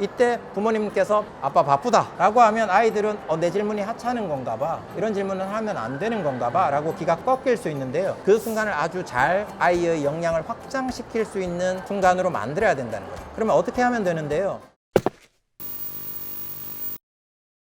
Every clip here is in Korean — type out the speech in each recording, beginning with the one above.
이때 부모님께서 아빠 바쁘다 라고 하면 아이들은 내 질문이 하찮은 건가 봐, 이런 질문을 하면 안 되는 건가 봐 라고 귀가 꺾일 수 있는데요. 그 순간을 아주 잘 아이의 역량을 확장시킬 수 있는 순간으로 만들어야 된다는 거죠. 그러면 어떻게 하면 되는데요?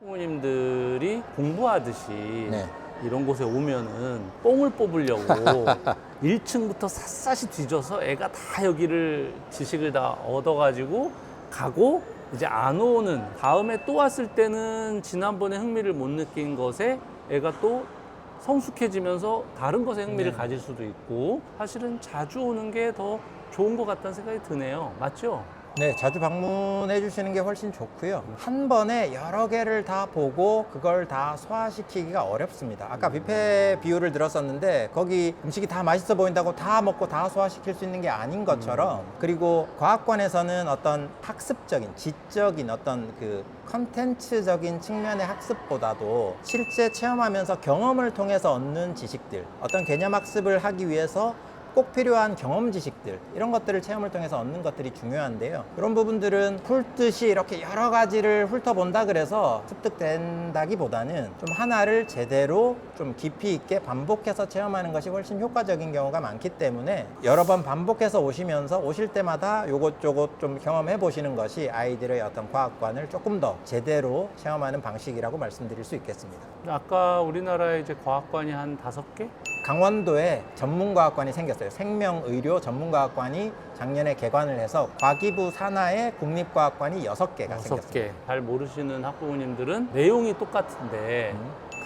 부모님들이 공부하듯이 네. 이런 곳에 오면은 뽕을 뽑으려고 1층부터 샅샅이 뒤져서 애가 다 여기를 지식을 다 얻어가지고 가고 이제 안 오는, 다음에 또 왔을 때는 지난번에 흥미를 못 느낀 것에 애가 또 성숙해지면서 다른 것에 흥미를 가질 수도 있고, 사실은 자주 오는 게 더 좋은 것 같다는 생각이 드네요. 맞죠? 네, 자주 방문해 주시는 게 훨씬 좋고요. 한 번에 여러 개를 다 보고 그걸 다 소화시키기가 어렵습니다. 아까 뷔페 비유를 들었었는데 거기 음식이 다 맛있어 보인다고 다 먹고 다 소화시킬 수 있는 게 아닌 것처럼, 그리고 과학관에서는 어떤 학습적인, 지적인 어떤 그 컨텐츠적인 측면의 학습보다도 실제 체험하면서 경험을 통해서 얻는 지식들, 어떤 개념 학습을 하기 위해서 꼭 필요한 경험 지식들, 이런 것들을 체험을 통해서 얻는 것들이 중요한데요. 그런 부분들은 훑듯이 이렇게 여러 가지를 훑어본다 그래서 습득된다기보다는 좀 하나를 제대로 좀 깊이 있게 반복해서 체험하는 것이 훨씬 효과적인 경우가 많기 때문에 여러 번 반복해서 오시면서 오실 때마다 요것저것 좀 경험해 보시는 것이 아이들의 어떤 과학관을 조금 더 제대로 체험하는 방식이라고 말씀드릴 수 있겠습니다. 아까 우리나라에 이제 과학관이 한 5개? 강원도에 전문과학관이 생겼어요. 생명의료 전문과학관이 작년에 개관을 해서 과기부 산하에 국립과학관이 6개가 생겼어요. 6개. 잘 모르시는 학부모님들은 내용이 똑같은데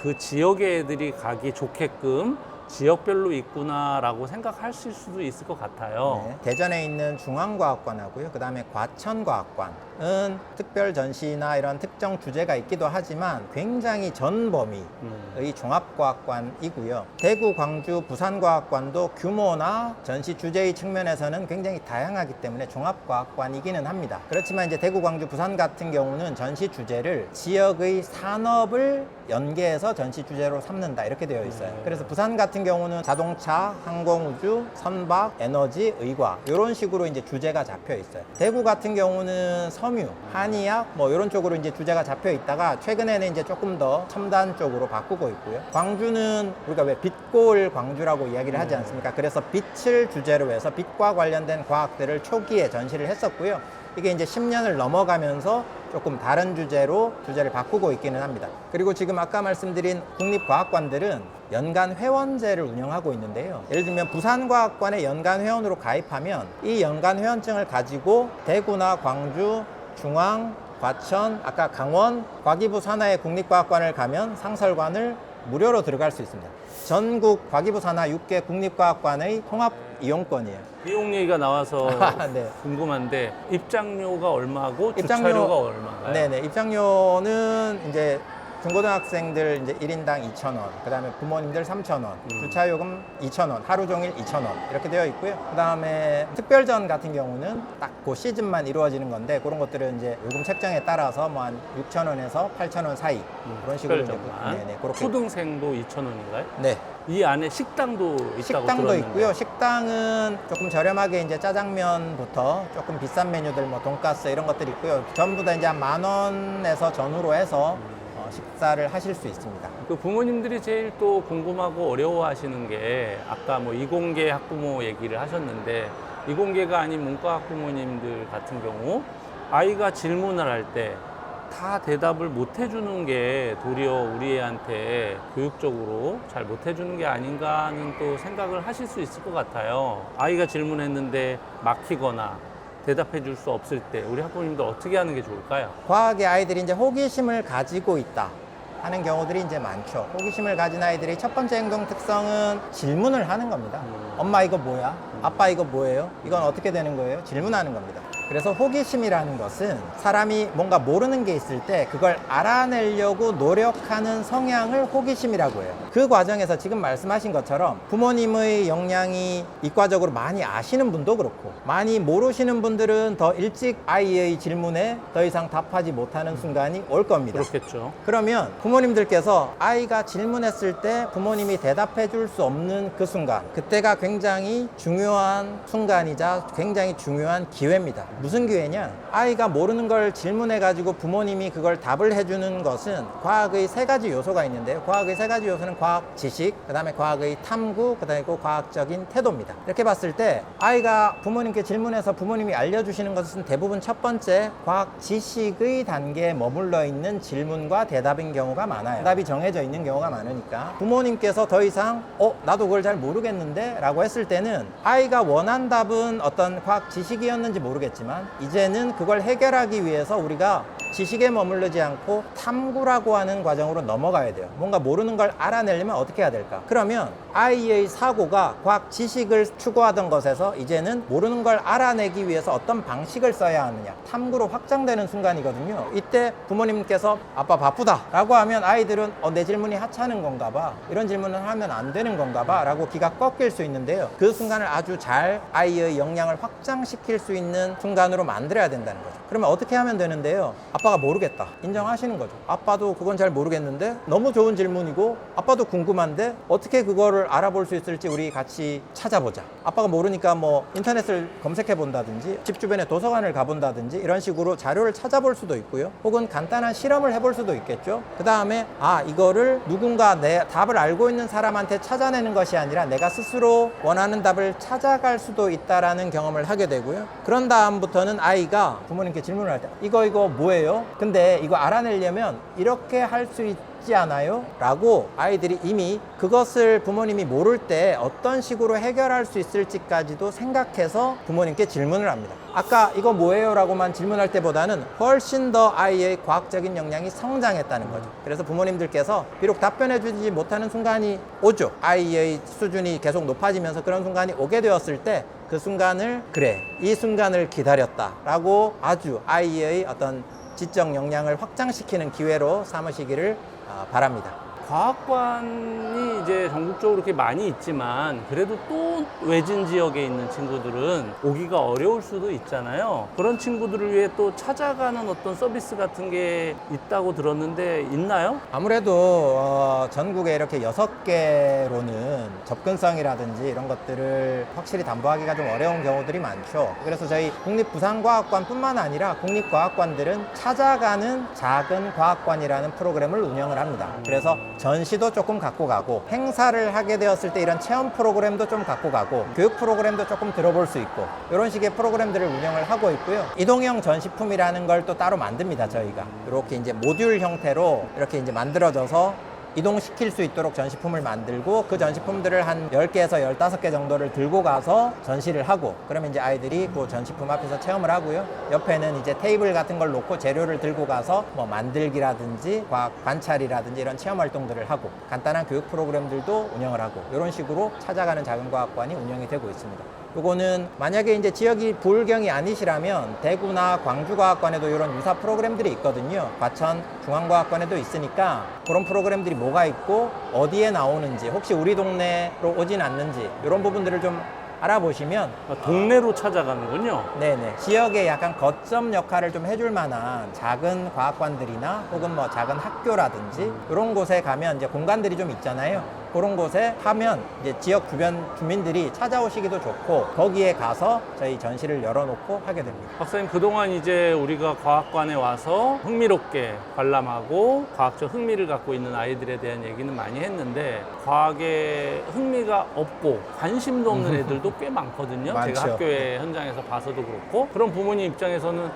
그 지역의 애들이 가기 좋게끔 지역별로 있구나라고 생각하실 수도 있을 것 같아요. 네, 대전에 있는 중앙과학관하고요, 그 다음에 과천과학관은 특별 전시나 이런 특정 주제가 있기도 하지만 굉장히 전 범위의 종합과학관이고요. 대구, 광주, 부산과학관도 규모나 전시 주제의 측면에서는 굉장히 다양하기 때문에 종합과학관이기는 합니다. 그렇지만 이제 대구, 광주, 부산 같은 경우는 전시 주제를 지역의 산업을 연계해서 전시 주제로 삼는다, 이렇게 되어 있어요. 그래서 부산 같은 경우는 자동차, 항공우주, 선박, 에너지, 의과, 이런 식으로 이제 주제가 잡혀 있어요. 대구 같은 경우는 섬유, 한의학 뭐 이런 쪽으로 이제 주제가 잡혀 있다가 최근에는 이제 조금 더 첨단 쪽으로 바꾸고 있고요. 광주는 우리가 왜 빛골 광주라고 이야기를 하지 않습니까? 그래서 빛을 주제로 해서 빛과 관련된 과학들을 초기에 전시를 했었고요. 이게 이제 10년을 넘어가면서 조금 다른 주제로 주제를 바꾸고 있기는 합니다. 그리고 지금 아까 말씀드린 국립과학관들은 연간 회원제를 운영하고 있는데요. 예를 들면 부산과학관에 연간 회원으로 가입하면 이 연간 회원증을 가지고 대구나 광주, 중앙, 과천, 아까 강원, 과기부 산하의 국립과학관을 가면 상설관을 무료로 들어갈 수 있습니다. 전국 과기부 산하 6개 국립과학관의 통합 이용권이에요. 비용 얘기가 나와서 네. 궁금한데 입장료가 얼마고 주차료가 얼마인가요? 네네. 입장료는 이제 중고등학생들 이제 1인당 2,000원, 그 다음에 부모님들 3,000원, 주차요금 2,000원, 하루 종일 2,000원 이렇게 되어 있고요. 그 다음에 특별전 같은 경우는 딱 그 시즌만 이루어지는 건데, 그런 것들은 이제 요금 책정에 따라서 뭐 한 6,000원에서 8,000원 사이 그런 식으로 이제 네네, 그렇게. 초등생도 2,000원인가요? 네. 이 안에 식당도 있다고 식당도 들었는데. 있고요. 식당은 조금 저렴하게 이제 짜장면부터 조금 비싼 메뉴들 뭐 돈가스 이런 것들이 있고요. 전부 다 이제 한 10,000원에서 전후로 해서 식사를 하실 수 있습니다. 그 부모님들이 제일 또 궁금하고 어려워하시는 게, 아까 뭐 이공계 학부모 얘기를 하셨는데, 이공계가 아닌 문과 학부모님들 같은 경우 아이가 질문을 할 때 다 대답을 못 해주는 게 도리어 우리 애한테 교육적으로 잘 못 해주는 게 아닌가 하는 또 생각을 하실 수 있을 것 같아요. 아이가 질문했는데 막히거나 대답해 줄 수 없을 때 우리 학부모님들 어떻게 하는 게 좋을까요? 과학에 아이들이 이제 호기심을 가지고 있다 하는 경우들이 이제 많죠. 호기심을 가진 아이들의 첫 번째 행동 특성은 질문을 하는 겁니다. 엄마 이거 뭐야? 아빠 이거 뭐예요? 이건 어떻게 되는 거예요? 질문하는 겁니다. 그래서 호기심이라는 것은 사람이 뭔가 모르는 게 있을 때 그걸 알아내려고 노력하는 성향을 호기심이라고 해요. 그 과정에서 지금 말씀하신 것처럼 부모님의 역량이 이과적으로 많이 아시는 분도 그렇고, 많이 모르시는 분들은 더 일찍 아이의 질문에 더 이상 답하지 못하는 순간이 올 겁니다. 그렇겠죠. 그러면 부모님들께서 아이가 질문했을 때 부모님이 대답해 줄 수 없는 그 순간, 그때가 굉장히 중요한 순간이자 굉장히 중요한 기회입니다. 무슨 기회냐? 아이가 모르는 걸 질문해가지고 부모님이 그걸 답을 해주는 것은 과학의 세 가지 요소가 있는데요. 과학의 세 가지 요소는 과학 지식, 그 다음에 과학의 탐구, 그 다음에 과학적인 태도입니다. 이렇게 봤을 때 아이가 부모님께 질문해서 부모님이 알려주시는 것은 대부분 첫 번째 과학 지식의 단계에 머물러 있는 질문과 대답인 경우가 많아요. 답이 정해져 있는 경우가 많으니까 부모님께서 더 이상 나도 그걸 잘 모르겠는데 라고 했을 때는 아이가 원한 답은 어떤 과학 지식이었는지 모르겠지만 이제는 그걸 해결하기 위해서 우리가 지식에 머무르지 않고 탐구라고 하는 과정으로 넘어가야 돼요. 뭔가 모르는 걸 알아내려면 어떻게 해야 될까? 그러면 아이의 사고가 과학 지식을 추구하던 것에서 이제는 모르는 걸 알아내기 위해서 어떤 방식을 써야 하느냐, 탐구로 확장되는 순간이거든요. 이때 부모님께서 아빠 바쁘다 라고 하면 아이들은 내 질문이 하찮은 건가 봐, 이런 질문을 하면 안 되는 건가 봐 라고 귀가 꺾일 수 있는데요. 그 순간을 아주 잘 아이의 역량을 확장시킬 수 있는 순간으로 만들어야 된다는 거죠. 그러면 어떻게 하면 되는데요? 아빠가 모르겠다 인정하시는 거죠. 아빠도 그건 잘 모르겠는데 너무 좋은 질문이고 아빠도 궁금한데 어떻게 그거를 알아볼 수 있을지 우리 같이 찾아보자. 아빠가 모르니까 뭐 인터넷을 검색해 본다든지 집 주변에 도서관을 가본다든지 이런 식으로 자료를 찾아볼 수도 있고요. 혹은 간단한 실험을 해볼 수도 있겠죠. 그 다음에 이거를 누군가 내 답을 알고 있는 사람한테 찾아내는 것이 아니라 내가 스스로 원하는 답을 찾아갈 수도 있다라는 경험을 하게 되고요. 그런 다음부터는 아이가 부모님께 질문을 할 때 이거 뭐예요? 근데 이거 알아내려면 이렇게 할 수 있지 않아요? 라고 아이들이 이미 그것을 부모님이 모를 때 어떤 식으로 해결할 수 있을지까지도 생각해서 부모님께 질문을 합니다. 아까 이거 뭐예요? 라고만 질문할 때보다는 훨씬 더 아이의 과학적인 역량이 성장했다는 거죠. 그래서 부모님들께서 비록 답변해 주지 못하는 순간이 오죠. 아이의 수준이 계속 높아지면서 그런 순간이 오게 되었을 때 그 순간을 이 순간을 기다렸다 라고 아주 아이의 어떤 지적 역량을 확장시키는 기회로 삼으시기를 바랍니다. 과학관이 이제 전국적으로 그렇게 많이 있지만 그래도 또 외진 지역에 있는 친구들은 오기가 어려울 수도 있잖아요. 그런 친구들을 위해 또 찾아가는 어떤 서비스 같은 게 있다고 들었는데 있나요? 아무래도 전국에 이렇게 6개로는 접근성이라든지 이런 것들을 확실히 담보하기가 좀 어려운 경우들이 많죠. 그래서 저희 국립부산과학관뿐만 아니라 국립과학관들은 찾아가는 작은 과학관이라는 프로그램을 운영을 합니다. 그래서 전시도 조금 갖고 가고 행사를 하게 되었을 때 이런 체험 프로그램도 좀 갖고 가고 교육 프로그램도 조금 들어볼 수 있고 이런 식의 프로그램들을 운영을 하고 있고요. 이동형 전시품이라는 걸 또 따로 만듭니다. 저희가 이렇게 이제 모듈 형태로 이렇게 이제 만들어져서 이동시킬 수 있도록 전시품을 만들고 그 전시품들을 한 10개에서 15개 정도를 들고 가서 전시를 하고 그러면 이제 아이들이 그 전시품 앞에서 체험을 하고요. 옆에는 이제 테이블 같은 걸 놓고 재료를 들고 가서 뭐 만들기라든지 과학 관찰이라든지 이런 체험 활동들을 하고 간단한 교육 프로그램들도 운영을 하고 이런 식으로 찾아가는 작은 과학관이 운영이 되고 있습니다. 요거는 만약에 이제 지역이 부울경이 아니시라면 대구나 광주과학관에도 이런 유사 프로그램들이 있거든요. 과천 중앙과학관에도 있으니까 그런 프로그램들이 뭐가 있고 어디에 나오는지 혹시 우리 동네로 오진 않는지 이런 부분들을 좀 알아보시면 동네로 찾아가는군요. 네네 지역에 약간 거점 역할을 좀 해줄 만한 작은 과학관들이나 혹은 뭐 작은 학교라든지 이런 곳에 가면 이제 공간들이 좀 있잖아요. 그런 곳에 하면 이제 지역 주변 주민들이 찾아오시기도 좋고 거기에 가서 저희 전시를 열어놓고 하게 됩니다. 박사님, 그동안 이제 우리가 과학관에 와서 흥미롭게 관람하고 과학적 흥미를 갖고 있는 아이들에 대한 얘기는 많이 했는데 과학에 흥미가 없고 관심도 없는 애들도 꽤 많거든요. 많죠. 제가 학교의 현장에서 봐서도 그렇고 그런 부모님 입장에서는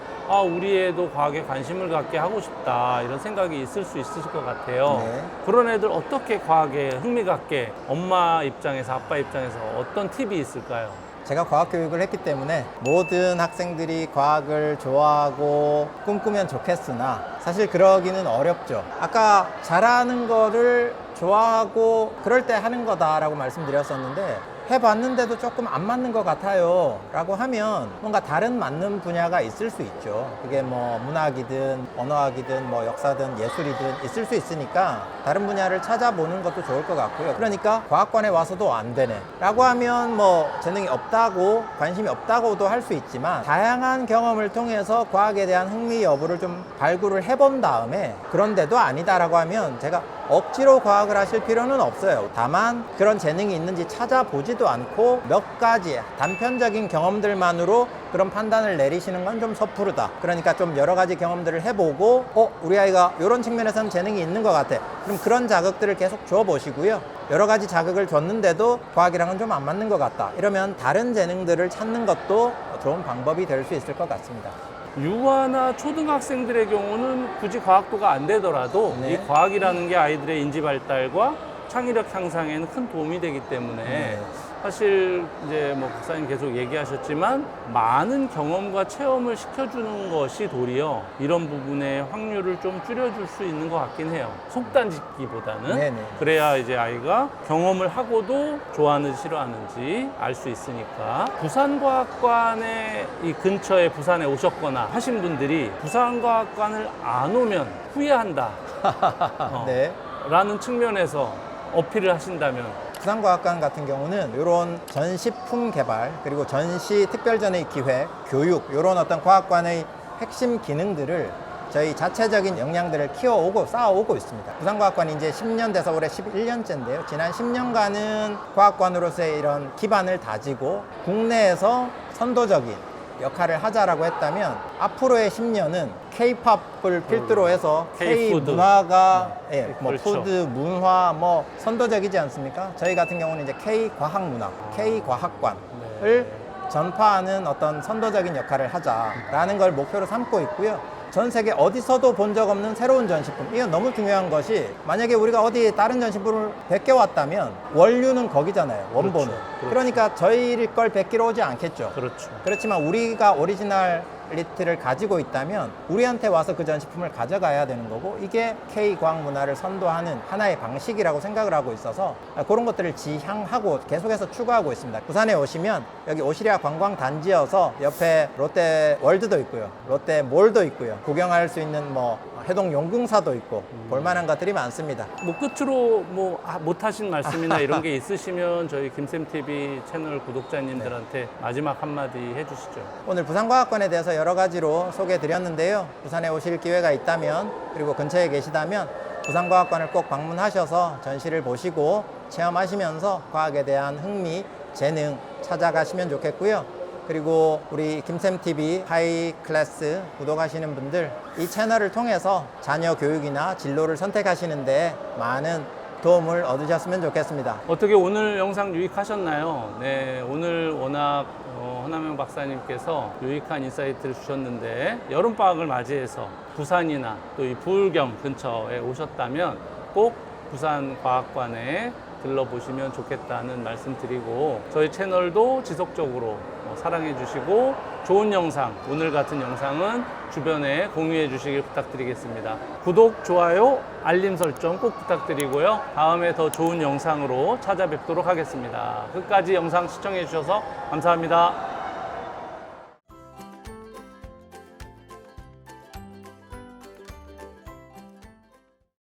우리 애도 과학에 관심을 갖게 하고 싶다 이런 생각이 있을 수 있을 것 같아요. 네. 그런 애들 어떻게 과학에 흥미 갖게 엄마 입장에서 아빠 입장에서 어떤 팁이 있을까요? 제가 과학교육을 했기 때문에 모든 학생들이 과학을 좋아하고 꿈꾸면 좋겠으나 사실 그러기는 어렵죠. 아까 잘하는 거를 좋아하고 그럴 때 하는 거다라고 말씀드렸었는데 해봤는데도 조금 안 맞는 것 같아요 라고 하면 뭔가 다른 맞는 분야가 있을 수 있죠. 그게 뭐 문학이든 언어학이든 뭐 역사든 예술이든 있을 수 있으니까 다른 분야를 찾아보는 것도 좋을 것 같고요. 그러니까 과학관에 와서도 안 되네 라고 하면 뭐 재능이 없다고 관심이 없다고도 할 수 있지만 다양한 경험을 통해서 과학에 대한 흥미 여부를 좀 발굴을 해본 다음에 그런데도 아니다 라고 하면 제가 억지로 과학을 하실 필요는 없어요. 다만 그런 재능이 있는지 찾아보지도 않고 몇 가지 단편적인 경험들만으로 그런 판단을 내리시는 건 좀 섣부르다. 그러니까 좀 여러 가지 경험들을 해보고 우리 아이가 이런 측면에서는 재능이 있는 것 같아. 그럼 그런 자극들을 계속 줘보시고요. 여러 가지 자극을 줬는데도 과학이랑은 좀 안 맞는 것 같다. 이러면 다른 재능들을 찾는 것도 좋은 방법이 될 수 있을 것 같습니다. 유아나 초등학생들의 경우는 굳이 과학도가 안 되더라도 네. 이 과학이라는 게 아이들의 인지 발달과 창의력 향상에는 큰 도움이 되기 때문에 네. 사실 이제 뭐 박사님 계속 얘기하셨지만 많은 경험과 체험을 시켜주는 것이 도리어 이런 부분의 확률을 좀 줄여줄 수 있는 것 같긴 해요. 속단 짓기보다는. 네네. 그래야 이제 아이가 경험을 하고도 좋아하는지 싫어하는지 알 수 있으니까. 부산과학관의 이 근처에 부산에 오셨거나 하신 분들이 부산과학관을 안 오면 후회한다. 네. 라는 측면에서 어필을 하신다면 부산과학관 같은 경우는 이런 전시품 개발 그리고 전시 특별전의 기획, 교육 이런 어떤 과학관의 핵심 기능들을 저희 자체적인 역량들을 키워오고 쌓아오고 있습니다. 부산과학관이 이제 10년 돼서 올해 11년째인데요. 지난 10년간은 과학관으로서의 이런 기반을 다지고 국내에서 선도적인 역할을 하자라고 했다면 앞으로의 10년은 K-팝을 필두로 해서 K-푸드. K-문화가 뭐 그렇죠. 푸드, 문화 뭐 선도적이지 않습니까? 저희 같은 경우는 이제 K-과학문화, K-과학관을 전파하는 어떤 선도적인 역할을 하자라는 걸 목표로 삼고 있고요. 전 세계 어디서도 본 적 없는 새로운 전시품. 이건 너무 중요한 것이 만약에 우리가 어디 다른 전시품을 베껴왔다면 원류는 거기잖아요. 원본은. 그렇죠. 그러니까 저희 걸 베끼러 오지 않겠죠. 그렇죠. 그렇지만 우리가 오리지널리티를 가지고 있다면 우리한테 와서 그 전시품을 가져가야 되는 거고 이게 K-과학 문화를 선도하는 하나의 방식이라고 생각을 하고 있어서 그런 것들을 지향하고 계속해서 추구하고 있습니다. 부산에 오시면 여기 오시리아 관광단지여서 옆에 롯데 월드도 있고요. 롯데 몰도 있고요. 구경할 수 있는 뭐 해동 용궁사도 있고 볼만한 것들이 많습니다. 뭐 끝으로 뭐 못하신 말씀이나 이런 게 있으시면 저희 김쌤TV 채널 구독자님들한테 마지막 한마디 해주시죠. 오늘 부산과학관에 대해서 여러 가지로 소개해 드렸는데요. 부산에 오실 기회가 있다면 그리고 근처에 계시다면 부산과학관을 꼭 방문하셔서 전시를 보시고 체험하시면서 과학에 대한 흥미, 재능 찾아가시면 좋겠고요. 그리고 우리 김쌤TV 하이클래스 구독하시는 분들 이 채널을 통해서 자녀 교육이나 진로를 선택하시는데 많은 도움을 얻으셨으면 좋겠습니다. 어떻게 오늘 영상 유익하셨나요? 네, 오늘 워낙 허남영 박사님께서 유익한 인사이트를 주셨는데 여름방학을 맞이해서 부산이나 또 이 부울경 근처에 오셨다면 꼭 부산과학관에 들러보시면 좋겠다는 말씀 드리고 저희 채널도 지속적으로 사랑해 주시고 좋은 영상, 오늘 같은 영상은 주변에 공유해 주시길 부탁드리겠습니다. 구독, 좋아요, 알림 설정 꼭 부탁드리고요. 다음에 더 좋은 영상으로 찾아뵙도록 하겠습니다. 끝까지 영상 시청해 주셔서 감사합니다.